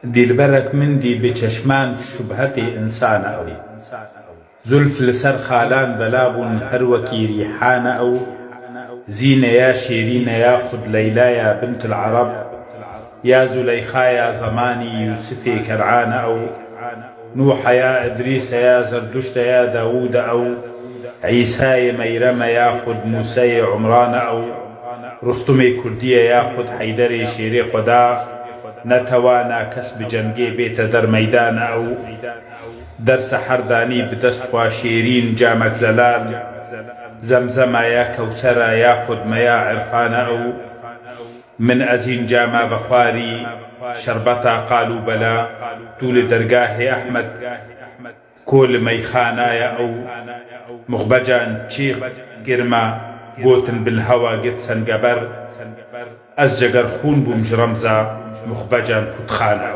دلبرك مندي بچشمان شبهت إنسان أو زلف لسر خالان بلاب هروكي ريحان أو زين يا شيرين يا خد ليلى يا بنت العرب يا زليخا يا زماني يوسفي كرعان أو نوح يا إدريس يا زردشت يا داود أو عيسى ميرم يا خد موسى عمران أو رستمي كردية يا خد حيدري شيري خدا نتوانا كسب جنگي بيت در ميدان أو درس حرداني بدست شيرين جامك زلال زمزم يا كوثر يا خد ميا عرفان أو من أزين جاما بخاري شربتا قالوا بلا طول درگاه أحمد كل ميخانا يا أو مخبجان تشيخ قرما قوتن بالهوا قد سنقبر أزجقر خون بمجرمزا مخبجان كتخانا